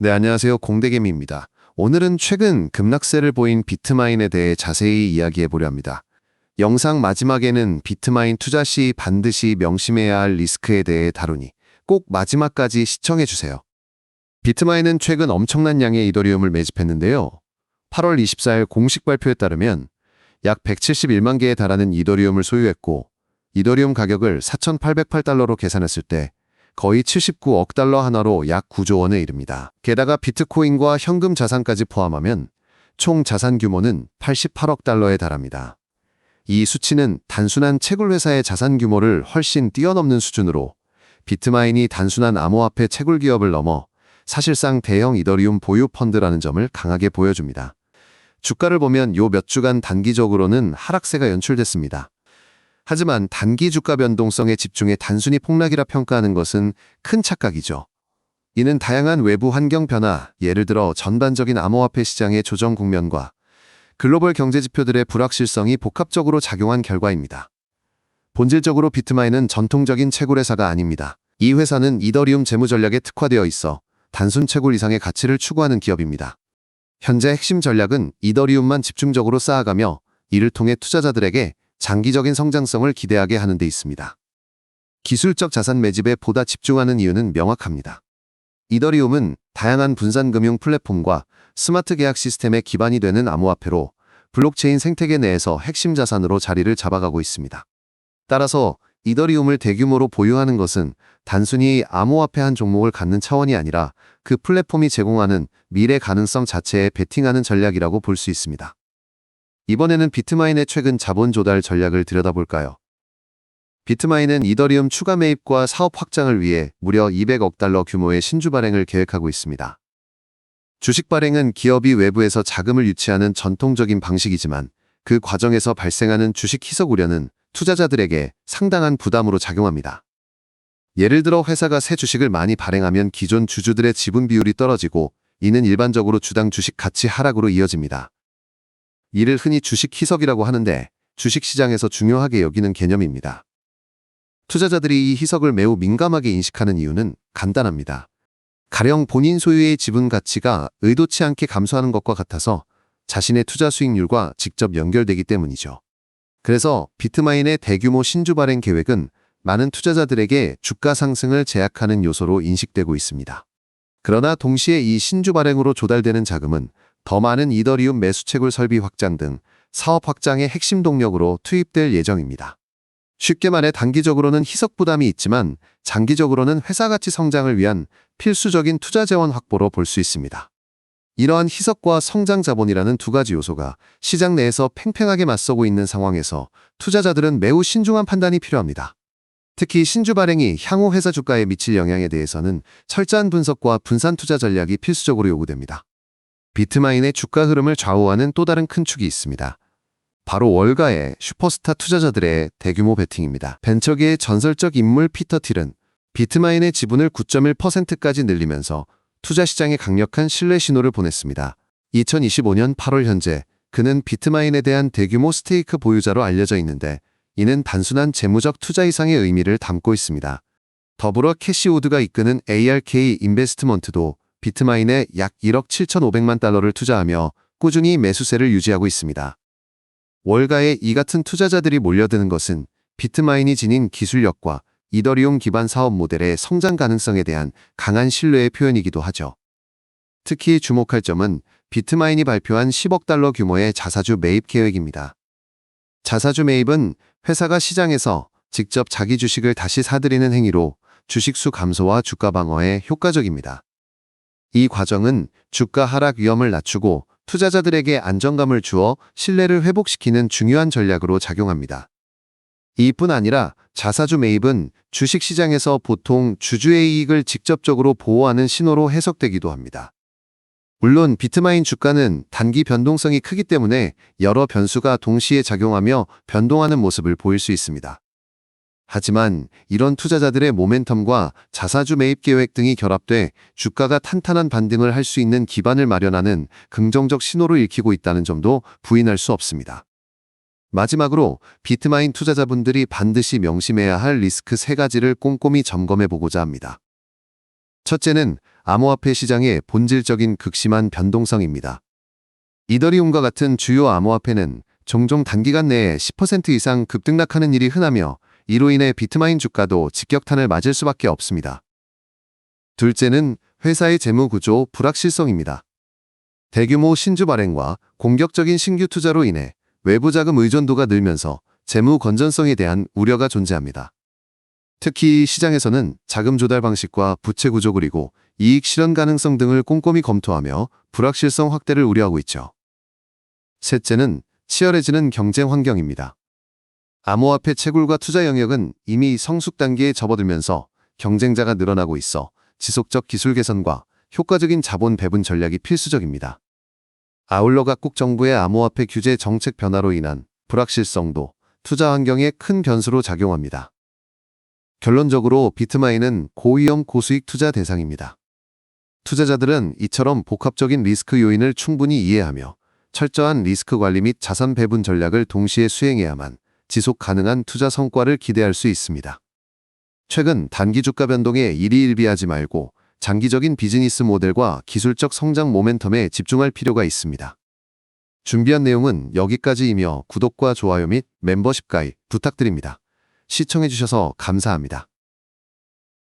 네, 안녕하세요. 공대개미입니다. 오늘은 최근 급락세를 보인 비트마인에 대해 자세히 이야기해 보려 합니다. 영상 마지막에는 비트마인 투자 시 반드시 명심해야 할 리스크에 대해 다루니 꼭 마지막까지 시청해 주세요. 비트마인은 최근 엄청난 양의 이더리움을 매집했는데요. 8월 24일 공식 발표에 따르면 약 171만 개에 달하는 이더리움을 소유했고, 이더리움 가격을 4,808달러로 계산했을 때 거의 79억 달러 하나로 약 9조 원에 이릅니다. 게다가 비트코인과 현금 자산까지 포함하면 총 자산 규모는 88억 달러에 달합니다. 이 수치는 단순한 채굴 회사의 자산 규모를 훨씬 뛰어넘는 수준으로 비트마인이 단순한 암호화폐 채굴 기업을 넘어 사실상 대형 이더리움 보유 펀드라는 점을 강하게 보여줍니다. 주가를 보면 요 몇 주간 단기적으로는 하락세가 연출됐습니다. 하지만 단기 주가 변동성에 집중해 단순히 폭락이라 평가하는 것은 큰 착각이죠. 이는 다양한 외부 환경 변화, 예를 들어 전반적인 암호화폐 시장의 조정 국면과 글로벌 경제 지표들의 불확실성이 복합적으로 작용한 결과입니다. 본질적으로 비트마인은 전통적인 채굴 회사가 아닙니다. 이 회사는 이더리움 재무 전략에 특화되어 있어 단순 채굴 이상의 가치를 추구하는 기업입니다. 현재 핵심 전략은 이더리움만 집중적으로 쌓아가며 이를 통해 투자자들에게 장기적인 성장성을 기대하게 하는 데 있습니다. 기술적 자산 매집에 보다 집중하는 이유는 명확합니다. 이더리움은 다양한 분산금융 플랫폼과 스마트 계약 시스템의 기반이 되는 암호화폐로 블록체인 생태계 내에서 핵심 자산으로 자리를 잡아가고 있습니다. 따라서 이더리움을 대규모로 보유하는 것은 단순히 암호화폐 한 종목을 갖는 차원이 아니라 그 플랫폼이 제공하는 미래 가능성 자체에 베팅하는 전략이라고 볼 수 있습니다. 이번에는 비트마인의 최근 자본 조달 전략을 들여다볼까요? 비트마인은 이더리움 추가 매입과 사업 확장을 위해 무려 200억 달러 규모의 신주 발행을 계획하고 있습니다. 주식 발행은 기업이 외부에서 자금을 유치하는 전통적인 방식이지만 그 과정에서 발생하는 주식 희석 우려는 투자자들에게 상당한 부담으로 작용합니다. 예를 들어 회사가 새 주식을 많이 발행하면 기존 주주들의 지분 비율이 떨어지고, 이는 일반적으로 주당 주식 가치 하락으로 이어집니다. 이를 흔히 주식 희석이라고 하는데 주식시장에서 중요하게 여기는 개념입니다. 투자자들이 이 희석을 매우 민감하게 인식하는 이유는 간단합니다. 가령 본인 소유의 지분 가치가 의도치 않게 감소하는 것과 같아서 자신의 투자 수익률과 직접 연결되기 때문이죠. 그래서 비트마인의 대규모 신주 발행 계획은 많은 투자자들에게 주가 상승을 제약하는 요소로 인식되고 있습니다. 그러나 동시에 이 신주 발행으로 조달되는 자금은 더 많은 이더리움 매수 채굴 설비 확장 등 사업 확장의 핵심 동력으로 투입될 예정입니다. 쉽게 말해 단기적으로는 희석 부담이 있지만 장기적으로는 회사 가치 성장을 위한 필수적인 투자 재원 확보로 볼 수 있습니다. 이러한 희석과 성장 자본이라는 두 가지 요소가 시장 내에서 팽팽하게 맞서고 있는 상황에서 투자자들은 매우 신중한 판단이 필요합니다. 특히 신주 발행이 향후 회사 주가에 미칠 영향에 대해서는 철저한 분석과 분산 투자 전략이 필수적으로 요구됩니다. 비트마인의 주가 흐름을 좌우하는 또 다른 큰 축이 있습니다. 바로 월가의 슈퍼스타 투자자들의 대규모 베팅입니다. 벤처계의 전설적 인물 피터 틸은 비트마인의 지분을 9.1%까지 늘리면서 투자 시장에 강력한 신뢰 신호를 보냈습니다. 2025년 8월 현재 그는 비트마인에 대한 대규모 스테이크 보유자로 알려져 있는데, 이는 단순한 재무적 투자 이상의 의미를 담고 있습니다. 더불어 캐시 우드가 이끄는 ARK 인베스트먼트도 비트마인에 약 1억 7,500만 달러를 투자하며 꾸준히 매수세를 유지하고 있습니다. 월가에 이 같은 투자자들이 몰려드는 것은 비트마인이 지닌 기술력과 이더리움 기반 사업 모델의 성장 가능성에 대한 강한 신뢰의 표현이기도 하죠. 특히 주목할 점은 비트마인이 발표한 10억 달러 규모의 자사주 매입 계획입니다. 자사주 매입은 회사가 시장에서 직접 자기 주식을 다시 사들이는 행위로 주식수 감소와 주가 방어에 효과적입니다. 이 과정은 주가 하락 위험을 낮추고 투자자들에게 안정감을 주어 신뢰를 회복시키는 중요한 전략으로 작용합니다. 이뿐 아니라 자사주 매입은 주식시장에서 보통 주주의 이익을 직접적으로 보호하는 신호로 해석되기도 합니다. 물론 비트마인 주가는 단기 변동성이 크기 때문에 여러 변수가 동시에 작용하며 변동하는 모습을 보일 수 있습니다. 하지만 이런 투자자들의 모멘텀과 자사주 매입 계획 등이 결합돼 주가가 탄탄한 반등을 할 수 있는 기반을 마련하는 긍정적 신호를 읽히고 있다는 점도 부인할 수 없습니다. 마지막으로 비트마인 투자자분들이 반드시 명심해야 할 리스크 3가지를 꼼꼼히 점검해 보고자 합니다. 첫째는 암호화폐 시장의 본질적인 극심한 변동성입니다. 이더리움과 같은 주요 암호화폐는 종종 단기간 내에 10% 이상 급등락하는 일이 흔하며 이로 인해 비트마인 주가도 직격탄을 맞을 수밖에 없습니다. 둘째는 회사의 재무 구조 불확실성입니다. 대규모 신주 발행과 공격적인 신규 투자로 인해 외부 자금 의존도가 늘면서 재무 건전성에 대한 우려가 존재합니다. 특히 시장에서는 자금 조달 방식과 부채 구조 그리고 이익 실현 가능성 등을 꼼꼼히 검토하며 불확실성 확대를 우려하고 있죠. 셋째는 치열해지는 경쟁 환경입니다. 암호화폐 채굴과 투자 영역은 이미 성숙 단계에 접어들면서 경쟁자가 늘어나고 있어 지속적 기술 개선과 효과적인 자본 배분 전략이 필수적입니다. 아울러 각국 정부의 암호화폐 규제 정책 변화로 인한 불확실성도 투자 환경에 큰 변수로 작용합니다. 결론적으로 비트마인은 고위험 고수익 투자 대상입니다. 투자자들은 이처럼 복합적인 리스크 요인을 충분히 이해하며 철저한 리스크 관리 및 자산 배분 전략을 동시에 수행해야만 지속 가능한 투자 성과를 기대할 수 있습니다. 최근 단기 주가 변동에 일희일비하지 말고 장기적인 비즈니스 모델과 기술적 성장 모멘텀에 집중할 필요가 있습니다. 준비한 내용은 여기까지이며 구독과 좋아요 및 멤버십 가입 부탁드립니다. 시청해주셔서 감사합니다.